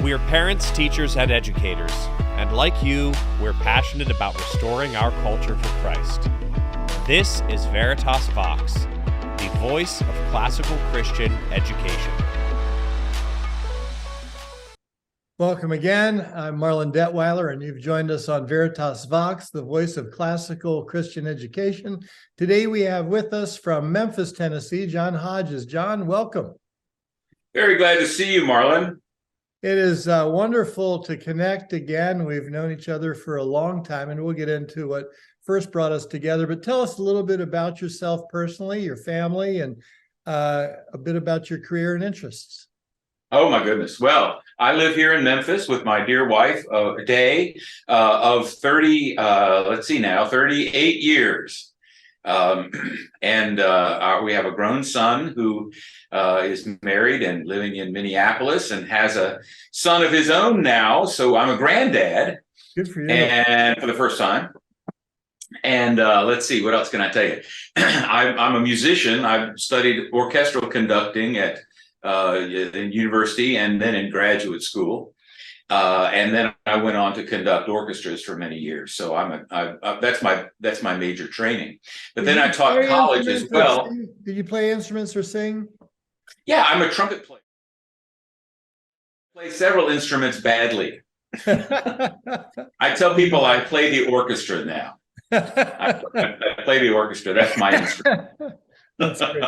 We're parents, teachers, and educators, and like you, we're passionate about restoring our culture for Christ. This is Veritas Vox, the voice of classical Christian education. Welcome again. I'm Marlon Detweiler, and you've joined us on Veritas Vox, the voice of classical Christian education. Today we have with us from Memphis, Tennessee, John Hodges. John, welcome. Very glad to see you, Marlon. It is wonderful to connect again. We've known each other for a long time, and we'll get into what first brought us together. But tell us a little bit about yourself personally, your family, and a bit about your career and interests. Oh, my goodness. Well, I live here in Memphis with my dear wife, Day, of 38 years. We have a grown son who is married and living in Minneapolis and has a son of his own now. So I'm a granddad. Good for you. And for the first time. And let's see, what else can I tell you? I'm a musician. I've studied orchestral conducting at in university and then in graduate school. And then I went on to conduct orchestras for many years. So that's my major training. But then I taught college as well. Did you play instruments or sing? Yeah, I'm a trumpet player. I play several instruments badly. I tell people I play the orchestra now. I play the orchestra. That's my instrument. That's great.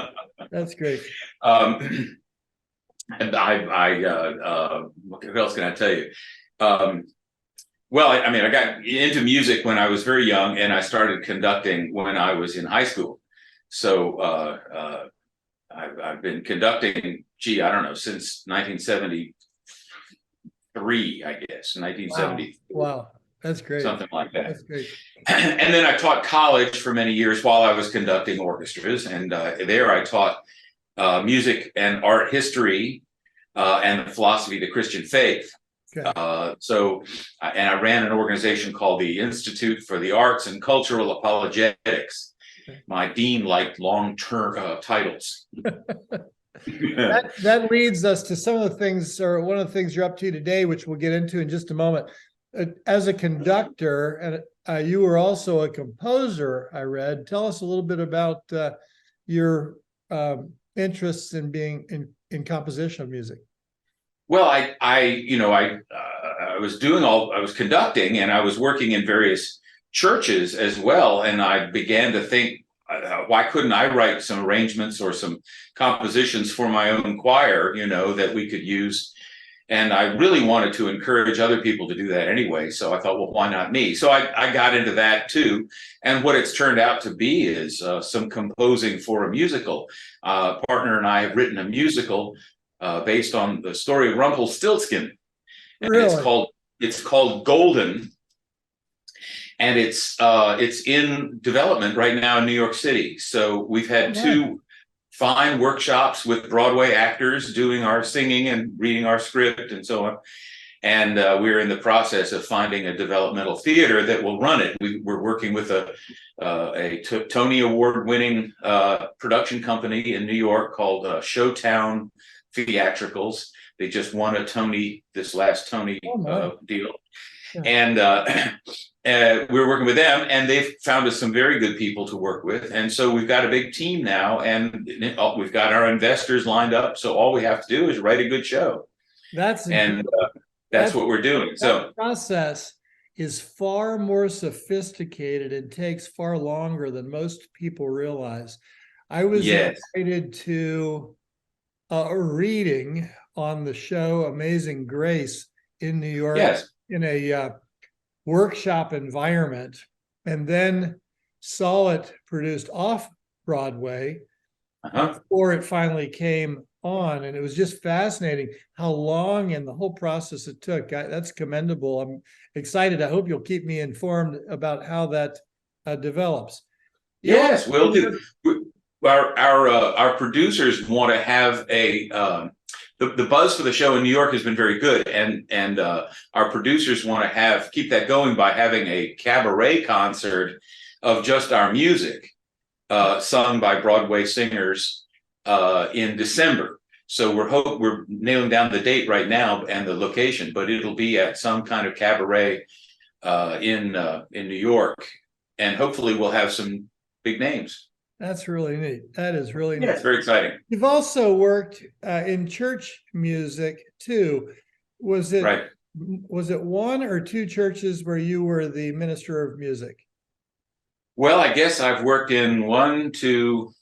That's great. And what else can I tell you? I got into music when I was very young, and I started conducting when I was in high school. So I've been conducting, since 1973, I guess, 1970. Wow. That's great. Something like that. That's great. And then I taught college for many years while I was conducting orchestras, and there I taught music and art history and the philosophy of the Christian faith. Okay. I ran an organization called the Institute for the Arts and Cultural Apologetics. Okay. My dean liked long-term titles. That leads us to some of the things, or one of the things you're up to today, which we'll get into in just a moment. As a conductor, and you were also a composer, I read. Tell us a little bit about your interests in being in composition of music. Well, I was conducting, and I was working in various churches as well, and I began to think, why couldn't I write some arrangements or some compositions for my own choir, that we could use? And I really wanted to encourage other people to do that anyway. So I thought, well, why not me? So I got into that too. And what it's turned out to be is some composing for a musical. Partner and I have written a musical based on the story of Rumpelstiltskin. And really? It's called Golden. And it's in development right now in New York City. So we've had two fine workshops with Broadway actors doing our singing and reading our script and so on. And we're in the process of finding a developmental theater that will run it. We're working with a Tony Award-winning production company in New York called Showtown Theatricals. They just won a Tony, this last Tony deal. Yeah. And we're working with them, and they've found us some very good people to work with. And so we've got a big team now, and we've got our investors lined up. So all we have to do is write a good show. That's what we're doing. So the process is far more sophisticated and takes far longer than most people realize. I was invited to a reading on the show Amazing Grace in New York. Yes. In a workshop environment, and then saw it produced off Broadway before it finally came on. And it was just fascinating how long and the whole process it took. That's commendable. I'm excited. I hope you'll keep me informed about how that develops. Yes, we'll do. Our producers want to have the buzz for the show in New York has been very good, and our producers want to keep that going by having a cabaret concert of just our music, sung by Broadway singers in December. So we're nailing down the date right now and the location, but it'll be at some kind of cabaret in New York, and hopefully we'll have some big names. That's really neat. That is really neat. Yeah, it's very exciting. You've also worked in church music too. Was it Right. Was it one or two churches where you were the minister of music? Well, I guess I've worked in 1, 2,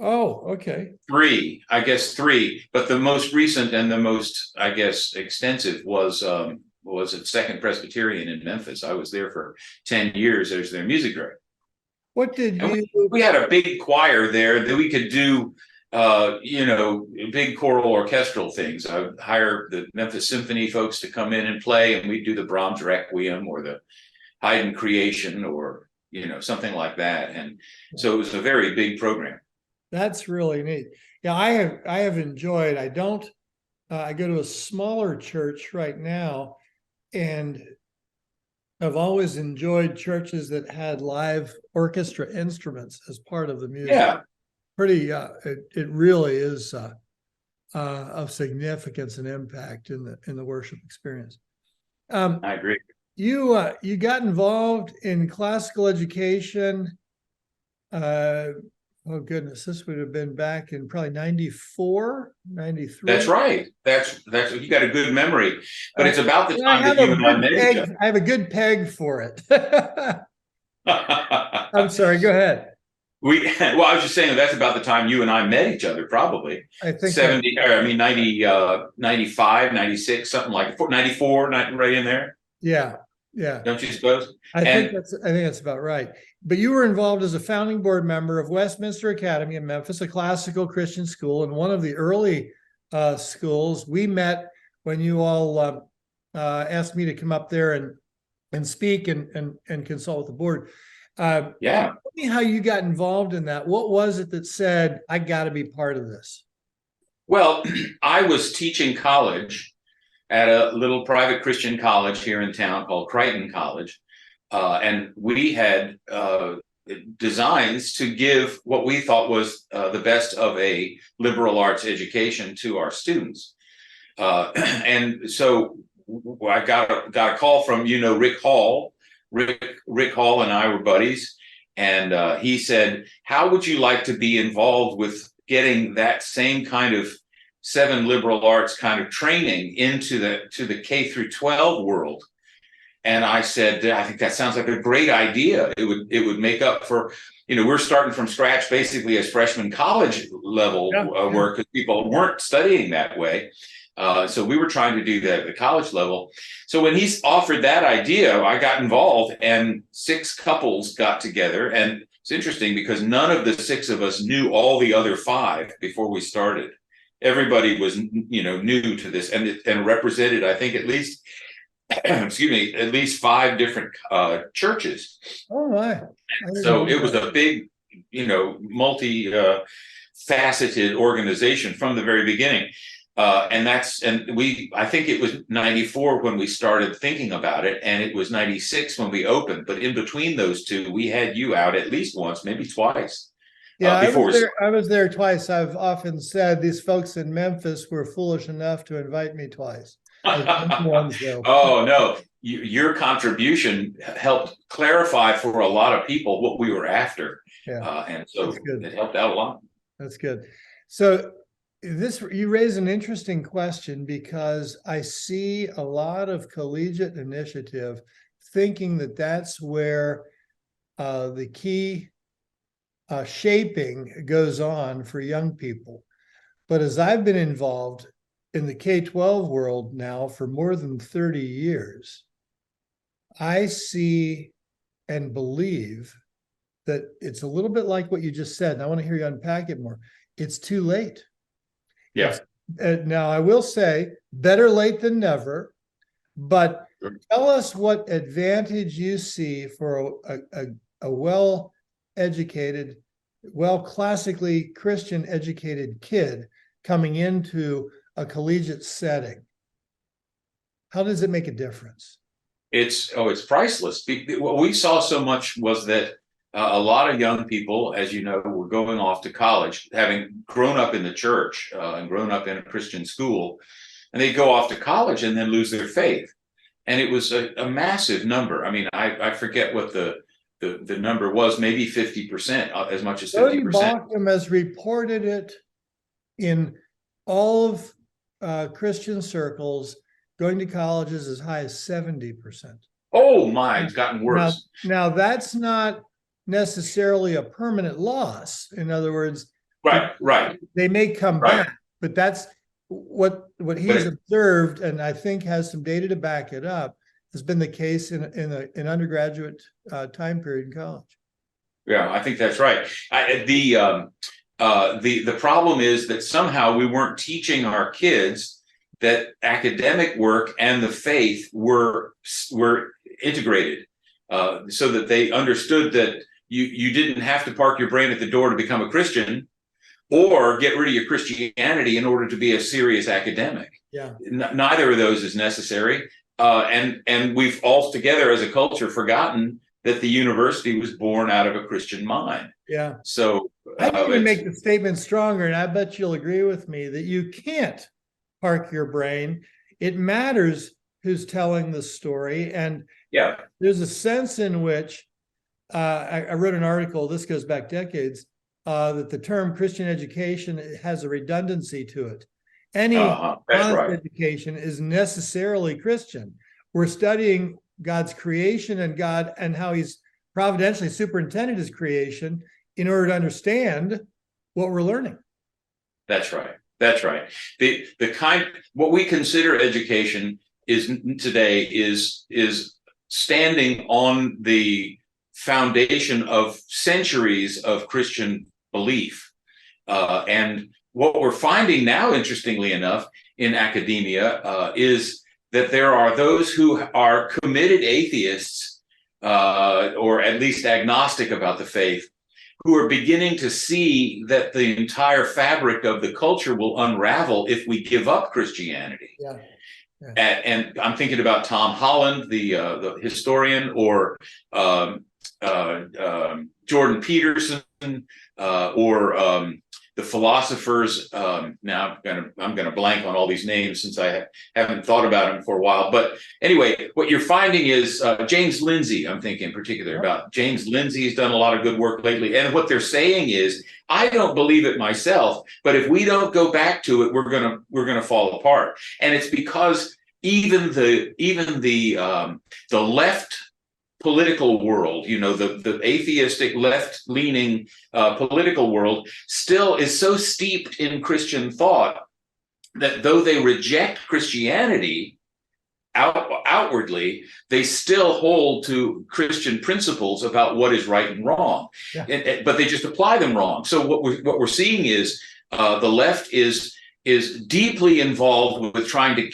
Oh, okay. 3. I guess 3, but the most recent and the most, I guess, extensive was at Second Presbyterian in Memphis. I was there for 10 years as their music director. What did And you? we had a big choir there that we could do, big choral orchestral things. I would hire the Memphis Symphony folks to come in and play, and we'd do the Brahms Requiem or the Haydn Creation or, something like that. And so it was a very big program. That's really neat. Yeah, I have enjoyed. I go to a smaller church right now, and I've always enjoyed churches that had live orchestra instruments as part of the music. Yeah. It really is of significance and impact in the worship experience. I agree. You got involved in classical education. Oh goodness, this would have been back in probably 94, 93. That's right. That's you got a good memory, but it's about the time that you and I met each other. I have a good peg for it. I'm sorry, go ahead. I was just saying that's about the time you and I met each other, probably. I think 90, 95, 96, something like 94, right in there. Yeah. Don't you suppose? I think that's about right. But you were involved as a founding board member of Westminster Academy in Memphis, a classical Christian school, and one of the early schools. We met when you all asked me to come up there and speak and consult with the board. Yeah. Tell me how you got involved in that. What was it that said, I got to be part of this? Well, I was teaching college at a little private Christian college here in town called Crichton College. And we had designs to give what we thought was the best of a liberal arts education to our students. And so I got a call from, Rick Hall. Rick Hall and I were buddies. And he said, how would you like to be involved with getting that same kind of 7 liberal arts kind of training into the K through 12 world? And I said, I think that sounds like a great idea. It would make up for, we're starting from scratch basically as freshman college level work, because people weren't studying that way. So we were trying to do that at the college level. So when he offered that idea, I got involved, and 6 couples got together. And it's interesting because none of the 6 of us knew all the other 5 before we started. Everybody was, new to this, and represented, I think, at least 5 different churches. Oh my! So it was a big, multi-faceted organization from the very beginning. I think it was 94 when we started thinking about it, and it was 96 when we opened. But in between those 2, we had you out at least once, maybe twice. Yeah, I was there twice. I've often said these folks in Memphis were foolish enough to invite me twice. Oh no, your contribution helped clarify for a lot of people what we were after. Yeah, and so it helped out a lot. That's good. So you raise an interesting question, because I see a lot of collegiate initiative thinking that that's where the key shaping goes on for young people. But as I've been involved in the K-12 world now for more than 30 years, I see and believe that it's a little bit like what you just said, and I want to hear you unpack it more. It's too late. Yes. Now, I will say, better late than never, but tell us what advantage you see for a well-educated, classically Christian educated kid coming into a collegiate setting. How does it make a difference? It's priceless. What we saw so much was that a lot of young people, as you know, were going off to college, having grown up in the church and grown up in a Christian school, and they go off to college and then lose their faith. And it was a massive number. I mean, I forget what the number was, maybe 50%, as much as 50%. Bauckham has reported it in all of Christian circles, going to colleges as high as 70%. Oh my, it's gotten worse. Now that's not necessarily a permanent loss. In other words, right. They may come back, but that's what he's observed, and I think has some data to back it up, has been the case in an undergraduate time period in college. Yeah, I think that's right. The problem is that somehow we weren't teaching our kids that academic work and the faith were integrated, so that they understood that you didn't have to park your brain at the door to become a Christian, or get rid of your Christianity in order to be a serious academic. Yeah, neither of those is necessary, and we've all together as a culture forgotten that the university was born out of a Christian mind. Yeah. So I'm going to make the statement stronger, and I bet you'll agree with me that you can't park your brain. It matters who's telling the story, and there's a sense in which I wrote an article. This goes back decades. That the term Christian education has a redundancy to it. Any education is necessarily Christian. We're studying God's creation and how he's providentially superintended his creation in order to understand what we're learning. That's right. What we consider education today is standing on the foundation of centuries of Christian belief. And what we're finding now, interestingly enough, in academia is that there are those who are committed atheists, or at least agnostic about the faith, who are beginning to see that the entire fabric of the culture will unravel if we give up Christianity. Yeah. And I'm thinking about Tom Holland, the historian, or Jordan Peterson, or the philosophers. Now I'm gonna blank on all these names since I haven't thought about them for a while. But anyway, what you're finding is James Lindsay. I'm thinking in particular about James Lindsay. Has done a lot of good work lately, and what they're saying is, I don't believe it myself, but if we don't go back to it, we're gonna fall apart. And it's because even the left political world, the atheistic left-leaning political world still is so steeped in Christian thought that though they reject Christianity outwardly, they still hold to Christian principles about what is right and wrong. Yeah. But they just apply them wrong. So what we're seeing is the left is deeply involved with trying to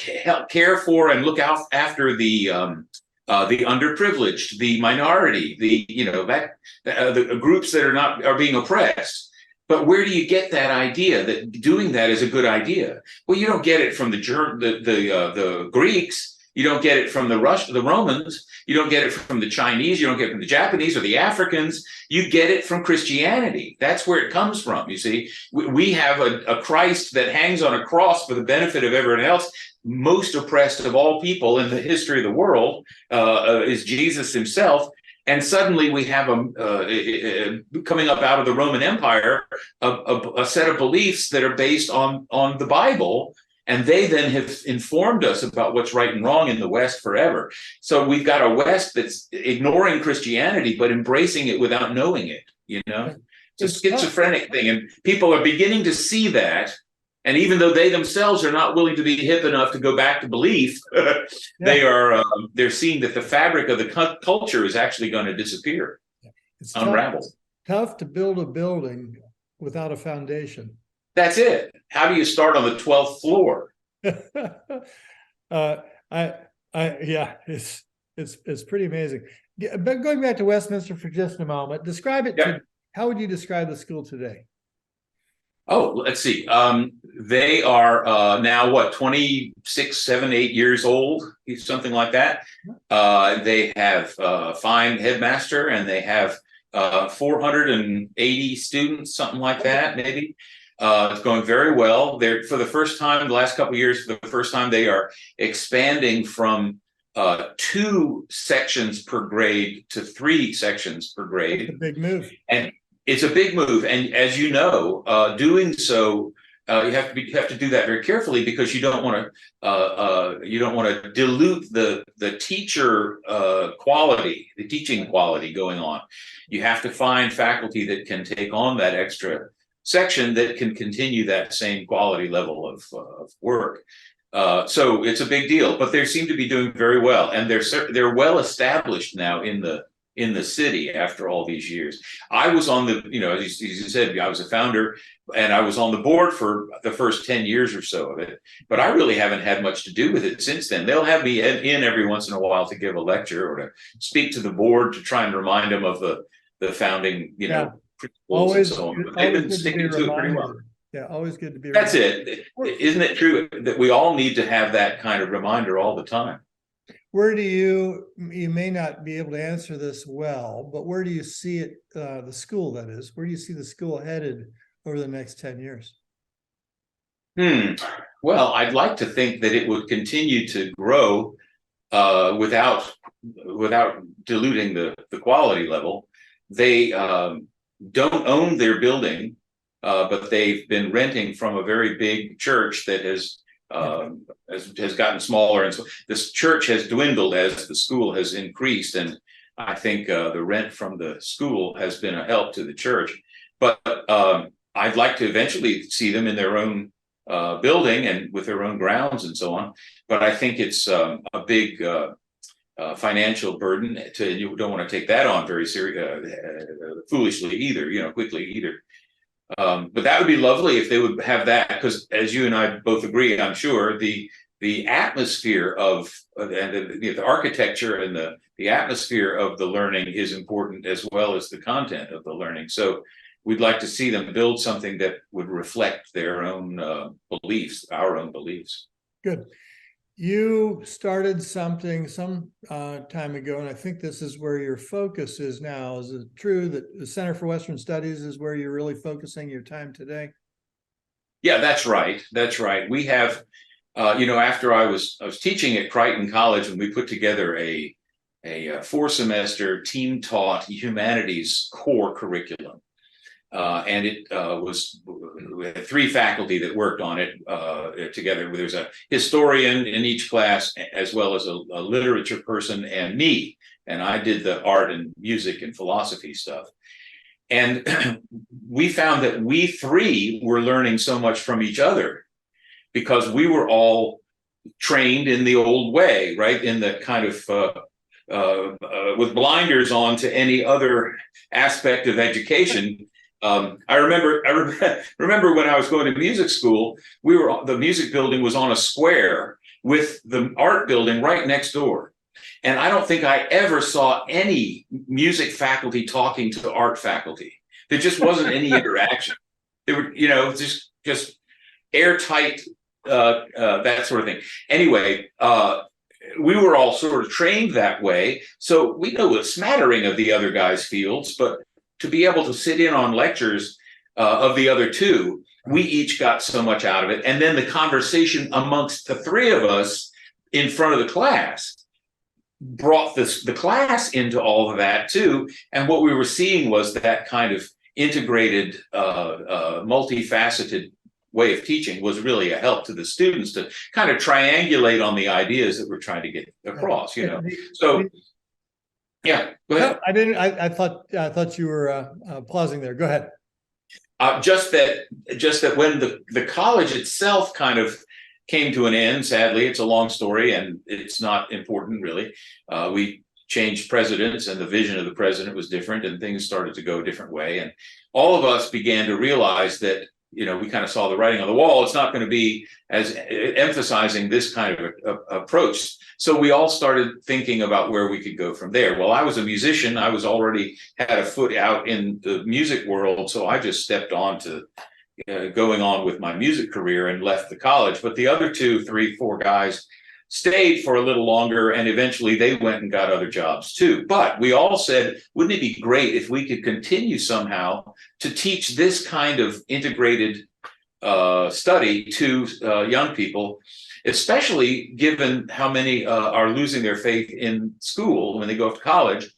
care for and look out after the underprivileged, the minority, the groups that are being oppressed. But where do you get that idea that doing that is a good idea? Well, you don't get it from the Greeks. You don't get it from the Romans. You don't get it from the Chinese. You don't get it from the Japanese or the Africans. You get it from Christianity. That's where it comes from. You see, we have a Christ that hangs on a cross for the benefit of everyone else. Most oppressed of all people in the history of the world is Jesus himself. And suddenly we have coming up out of the Roman Empire, a set of beliefs that are based on the Bible. And they then have informed us about what's right and wrong in the West forever. So we've got a West that's ignoring Christianity, but embracing it without knowing it, It's a schizophrenic thing. And people are beginning to see that. And even though they themselves are not willing to be hip enough to go back to belief, they're seeing that the fabric of the culture is actually going to disappear, unravel. Tough to build a building without a foundation. That's it. How do you start on the 12th floor? It's pretty amazing. But going back to Westminster for just a moment, describe it. How would you describe the school today? Oh, let's see. They are now 26, 7, 8 years old, something like that. They have a fine headmaster, and they have 480 students, something like that, maybe. It's going very well. They're, for the first time, the last couple of years, for the first time, they are expanding from 2 sections per grade to 3 sections per grade. It's a big move. And it's a big move. And as you know, doing so, you have to do that very carefully, because you don't want to dilute the teacher quality, the teaching quality going on. You have to find faculty that can take on that extra section that can continue that same quality level of work. So it's a big deal, but they seem to be doing very well, and they're well established now in the city after all these years. I was on the, as you said, I was a founder, and I was on the board for the first 10 years or so of it, but I really haven't had much to do with it since then. They'll have me in every once in a while to give a lecture or to speak to the board to try and remind them of the founding, principles Always, and so on. But they've been sticking to it pretty well. Yeah, always good to be That's reminded. it. Isn't it true that we all need to have that kind of reminder all the time? Where do you may not be able to answer this well, but where do you see it, the school, that is, where do you see the school headed over the next 10 years? Well, I'd like to think that it would continue to grow without diluting the quality level. They don't own their building, but they've been renting from a very big church that has gotten smaller, and so this church has dwindled as the school has increased, and I think the rent from the school has been a help to the church. But I'd like to eventually see them in their own building and with their own grounds and so on. But I think it's a big financial burden. You don't want to take that on very foolishly either, quickly either. But that would be lovely if they would have that, because as you and I both agree, I'm sure the atmosphere of the architecture and the atmosphere of the learning is important, as well as the content of the learning. So we'd like to see them build something that would reflect their own beliefs, our own beliefs. Good. You started something some time ago, and I think this is where your focus is now. Is it true that the Center for Western Studies is where you're really focusing your time today? Yeah, that's right. That's right. We have, after I was teaching at Crichton College, and we put together a 4-semester team taught humanities core curriculum. And it we had 3 faculty that worked on it together. There's a historian in each class, as well as a literature person, and me. And I did the art and music and philosophy stuff. And we found that we 3 were learning so much from each other, because we were all trained in the old way, right? In the kind of with blinders on to any other aspect of education. I remember when I was going to music school, the music building was on a square with the art building right next door. And I don't think I ever saw any music faculty talking to art faculty. There just wasn't any interaction. They were, just airtight, that sort of thing. Anyway, we were all sort of trained that way. So we know a smattering of the other guys' fields, but to be able to sit in on lectures of the other 2, we each got so much out of it. And then the conversation amongst the 3 of us in front of the class brought the class into all of that too. And what we were seeing was that kind of integrated, multifaceted way of teaching was really a help to the students to kind of triangulate on the ideas that we're trying to get across, So yeah, go ahead. No, I thought you were pausing there. Go ahead. Just that when the college itself kind of came to an end, sadly, it's a long story and it's not important really. We changed presidents, and the vision of the president was different, and things started to go a different way. And all of us began to realize that, we kind of saw the writing on the wall. It's not going to be as emphasizing this kind of approach. So we all started thinking about where we could go from there. Well, I was a musician. I was already had a foot out in the music world. So I just stepped on to going on with my music career and left the college. But the other 2, 3, 4 guys stayed for a little longer, and eventually they went and got other jobs too. But we all said, wouldn't it be great if we could continue somehow to teach this kind of integrated study to young people, especially given how many are losing their faith in school when they go off to college.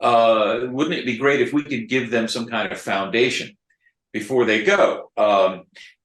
Wouldn't it be great if we could give them some kind of foundation before they go?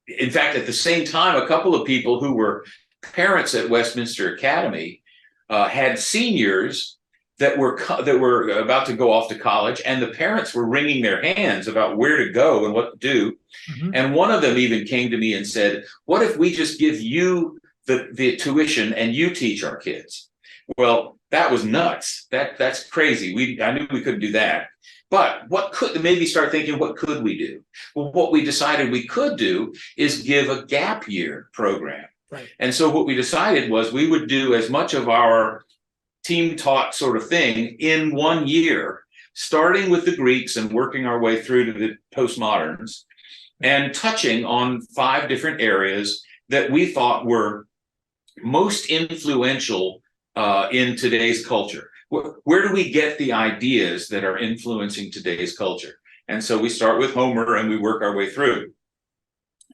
In fact, at the same time, a couple of people who were parents at Westminster Academy had seniors that were about to go off to college, and the parents were wringing their hands about where to go and what to do. Mm-hmm. And one of them even came to me and said, "What if we just give you the tuition and you teach our kids?" Well, that was nuts. That's crazy. I knew we couldn't do that. But maybe start thinking, what could we do? Well, what we decided we could do is give a gap year program. Right. And so what we decided was we would do as much of our team taught sort of thing in 1 year, starting with the Greeks and working our way through to the postmoderns, and touching on 5 different areas that we thought were most influential in today's culture. Where do we get the ideas that are influencing today's culture? And so we start with Homer and we work our way through.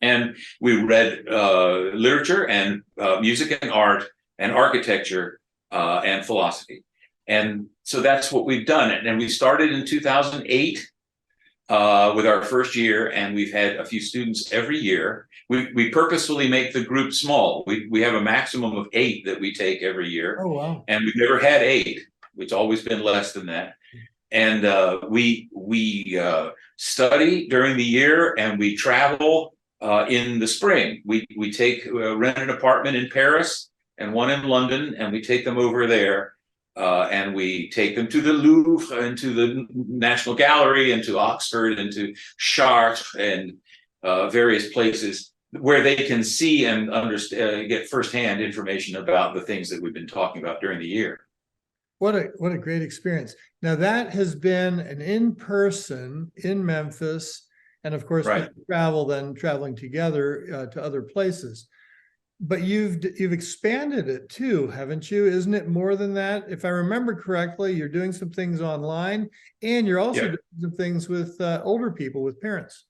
And we read literature and music and art and architecture and philosophy. And so that's what we've done. And we started in 2008 with our first year, and we've had a few students every year. We purposefully make the group small. We have a maximum of 8 that we take every year. Oh, wow. And we've never had 8. It's always been less than that. And we study during the year, and we travel in the spring. We rent an apartment in Paris and one in London, and we take them over there. And we take them to the Louvre and to the National Gallery and to Oxford and to Chartres and various places where they can see and understand, get firsthand information about the things that we've been talking about during the year. What a great experience. Now that has been an in-person in Memphis, and of course, right. traveling together to other places. But you've expanded it too, haven't you? Isn't it more than that? If I remember correctly, you're doing some things online, and you're also doing some things with older people, with parents.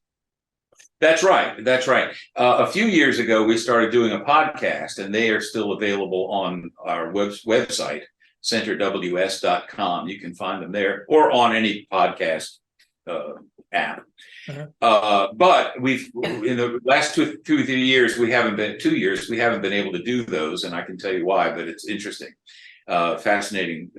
That's right. A few years ago, we started doing a podcast, and they are still available on our website, centerws.com. You can find them there or on any podcast app. Uh-huh. But we've, in the last 2 or 3 years, we haven't been able to do those, and I can tell you why. But it's interesting, fascinating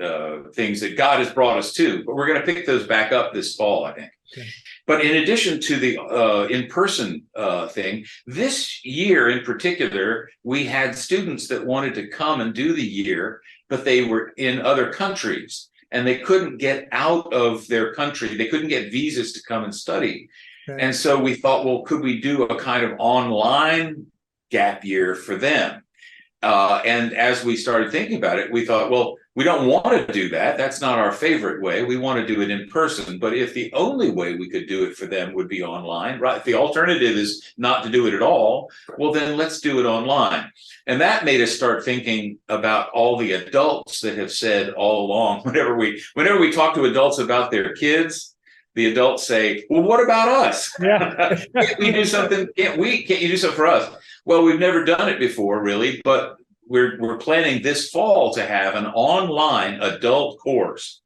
things that God has brought us to. But we're going to pick those back up this fall, I think. Okay. But in addition to the in-person thing, this year in particular, we had students that wanted to come and do the year, but they were in other countries. And they couldn't get out of their country. They couldn't get visas to come and study. Okay. And so we thought, well, could we do a kind of online gap year for them? And as we started thinking about it, we thought, well, we don't want to do that. That's not our favorite way. We want to do it in person. But if the only way we could do it for them would be online, right? If the alternative is not to do it at all, well, then let's do it online. And that made us start thinking about all the adults that have said all along, whenever we talk to adults about their kids, the adults say, well, what about us? Yeah. Can't we do something? Can't you do something for us? Well, we've never done it before, really, but we're planning this fall to have an online adult course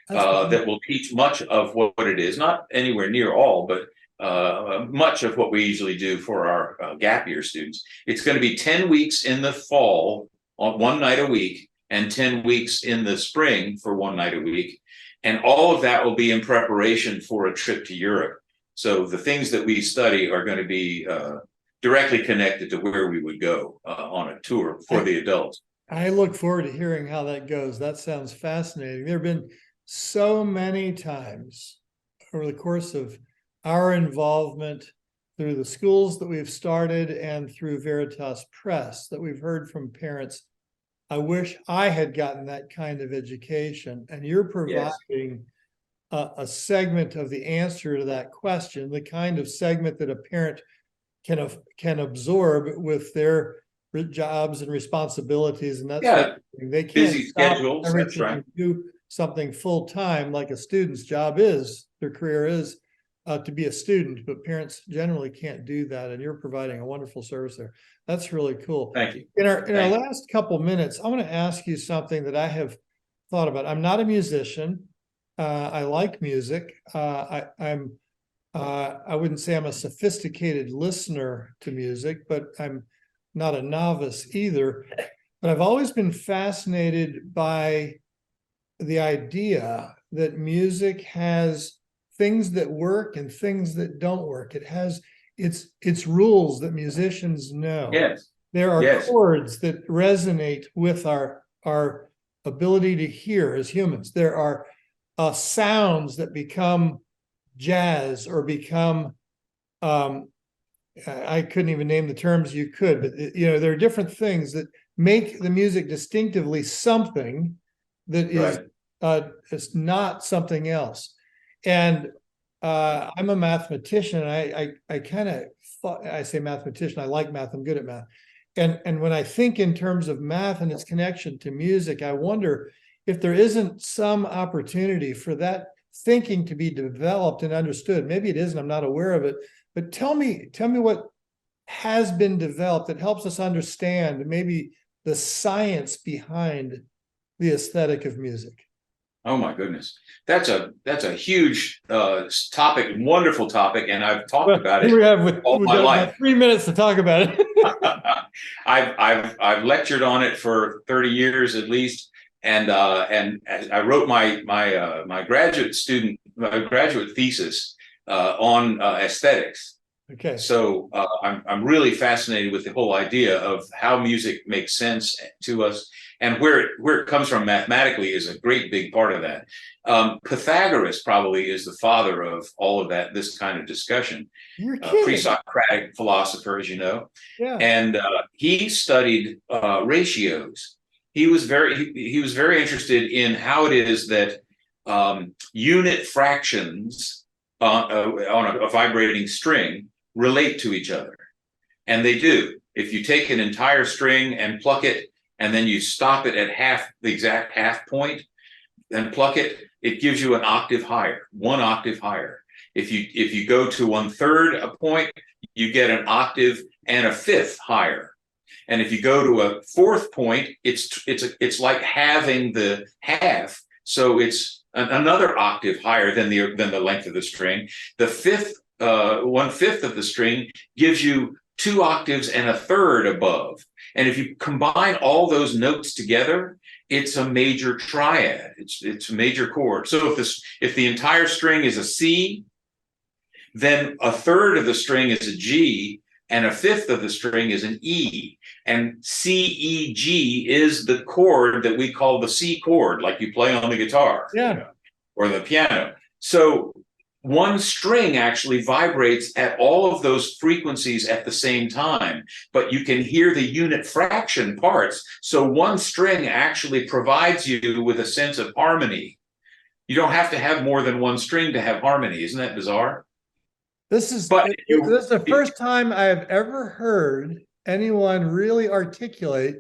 that will teach much of what it is, not anywhere near all, but much of what we usually do for our gap year students. It's going to be 10 weeks in the fall on 1 night a week, and 10 weeks in the spring for 1 night a week. And all of that will be in preparation for a trip to Europe. So the things that we study are going to be directly connected to where we would go on a tour for the adults. I look forward to hearing how that goes. That sounds fascinating. There have been so many times over the course of our involvement through the schools that we've started and through Veritas Press that we've heard from parents, I wish I had gotten that kind of education. And you're providing a segment of the answer to that question, the kind of segment that a parent can absorb with their jobs and responsibilities and that Yeah, sort of thing. They can't busy stop schedules, that's everything right. and do something full time like a student's job is. Their career is to be a student, but parents generally can't do that. And you're providing a wonderful service there. That's really cool. Thank you. In our Thank you. last couple minutes, I want to ask you something that I have thought about. I'm not a musician. I like music. I wouldn't say I'm a sophisticated listener to music, but I'm not a novice either. But I've always been fascinated by the idea that music has things that work and things that don't work. It has its rules that musicians know. Yes. There are Yes. chords that resonate with our ability to hear as humans. There are sounds that become jazz or become I couldn't even name the terms. You could, but there are different things that make the music distinctively something that is it's not something else. And I'm a mathematician. I kind of thought, I say mathematician, I like math, I'm good at math. And when I think in terms of math and its connection to music, I wonder if there isn't some opportunity for that thinking to be developed and understood. Maybe it isn't, I'm not aware of it, but tell me what has been developed that helps us understand maybe the science behind the aesthetic of music. Oh my goodness, that's a huge topic, wonderful topic, and I've talked about it all my life. About 3 minutes to talk about it. I've lectured on it for 30 years at least, and I wrote my graduate thesis on aesthetics. Okay. So I'm really fascinated with the whole idea of how music makes sense to us, and where it comes from mathematically is a great big part of that. Pythagoras probably is the father of all of that, this kind of discussion. Pre-Socratic philosopher, as you know. Yeah. And he studied ratios. He was very interested in how it is that unit fractions on a vibrating string relate to each other. And they do. If you take an entire string and pluck it, and then you stop it at the exact half point, then pluck it, it gives you an octave higher, 1 octave higher. If you go to 1/3 a point, you get an octave and a 5th higher. And if you go to a 4th point, it's like halving the half. So it's another octave higher than the length of the string. The 1/5 of the string gives you 2 octaves and a 1/3 above. And if you combine all those notes together, it's a major triad. It's a major chord. So if the entire string is a C, then a 1/3 of the string is a G, and a 1/5 of the string is an E. And C, E, G is the chord that we call the C chord, like you play on the guitar, or the piano. So one string actually vibrates at all of those frequencies at the same time, but you can hear the unit fraction parts. So one string actually provides you with a sense of harmony. You don't have to have more than one string to have harmony. Isn't that bizarre? This is the first time I have ever heard anyone really articulate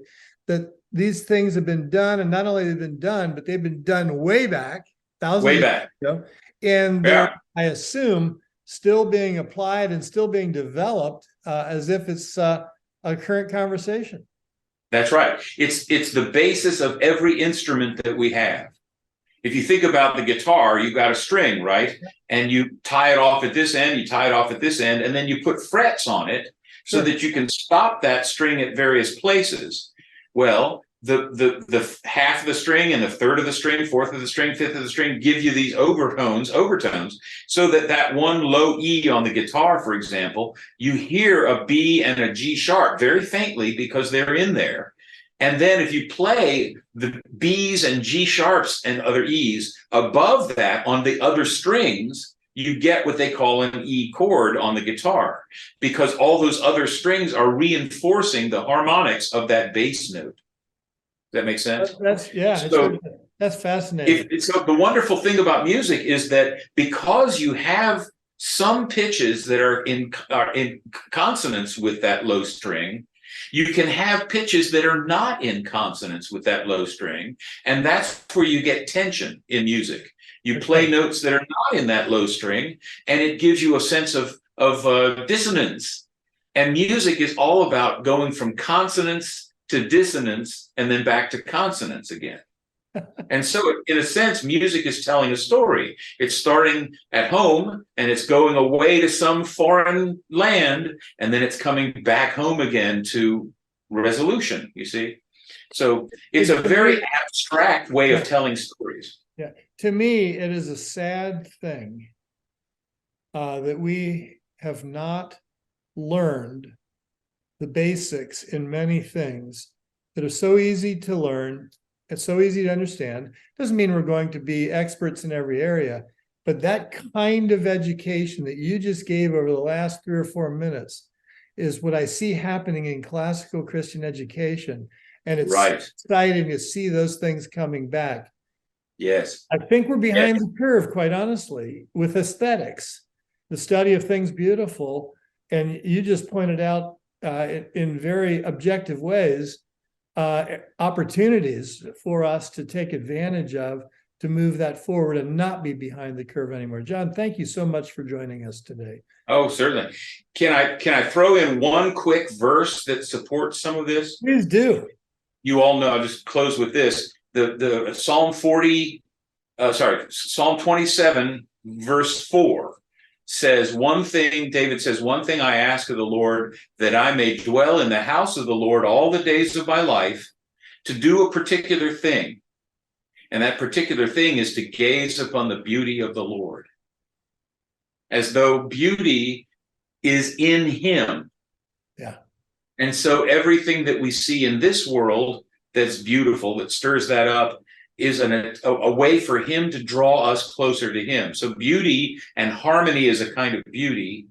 that these things have been done, and not only have been done, but they've been done way back, thousands of years ago. And they're, I assume, still being applied and still being developed as if it's a current conversation. That's right. It's the basis of every instrument that we have. If you think about the guitar, you've got a string, right? And you tie it off at this end, you tie it off at this end, and then you put frets on it so that you can stop that string at various places. Well, the half of the string and the 1/3 of the string, 1/4 of the string, 1/5 of the string give you these overtones, so that one low E on the guitar, for example, you hear a B and a G sharp very faintly because they're in there. And then if you play the B's and G sharps and other E's above that on the other strings, you get what they call an E chord on the guitar, because all those other strings are reinforcing the harmonics of that bass note. Does that make sense? That's fascinating. So the wonderful thing about music is that because you have some pitches that are in consonance with that low string, You can have pitches that are not in consonance with that low string, and that's where you get tension in music. You play notes that are not in that low string, and it gives you a sense of dissonance. And music is all about going from consonance to dissonance and then back to consonance again. And so, in a sense, music is telling a story. It's starting at home and it's going away to some foreign land, and then it's coming back home again to resolution, you see? So it's a very abstract way of telling stories. Yeah. To me, it is a sad thing that we have not learned the basics in many things that are so easy to learn. It's so easy to understand. Doesn't mean we're going to be experts in every area, but that kind of education that you just gave over the last 3 or 4 minutes is what I see happening in classical Christian education. And it's exciting to see those things coming back. Yes. I think we're behind the curve, quite honestly, with aesthetics, the study of things beautiful. And you just pointed out in very objective ways, opportunities for us to take advantage of to move that forward and not be behind the curve anymore. John, thank you so much for joining us today. Oh, certainly. Can I throw in one quick verse that supports some of this? Please do. You all know, I'll just close with this. The Psalm 27, verse 4 says, David says, one thing I ask of the Lord, that I may dwell in the house of the Lord all the days of my life, to do a particular thing. And that particular thing is to gaze upon the beauty of the Lord, as though beauty is in him. Yeah. And so everything that we see in this world that's beautiful, that stirs that up, is a way for him to draw us closer to him. So beauty and harmony is a kind of beauty.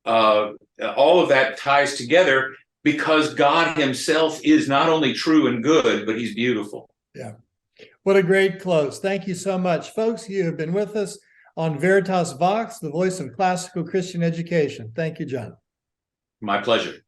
All of that ties together because God himself is not only true and good, but he's beautiful. Yeah. What a great close. Thank you so much. Folks, you have been with us on Veritas Vox, the voice of classical Christian education. Thank you, John. My pleasure.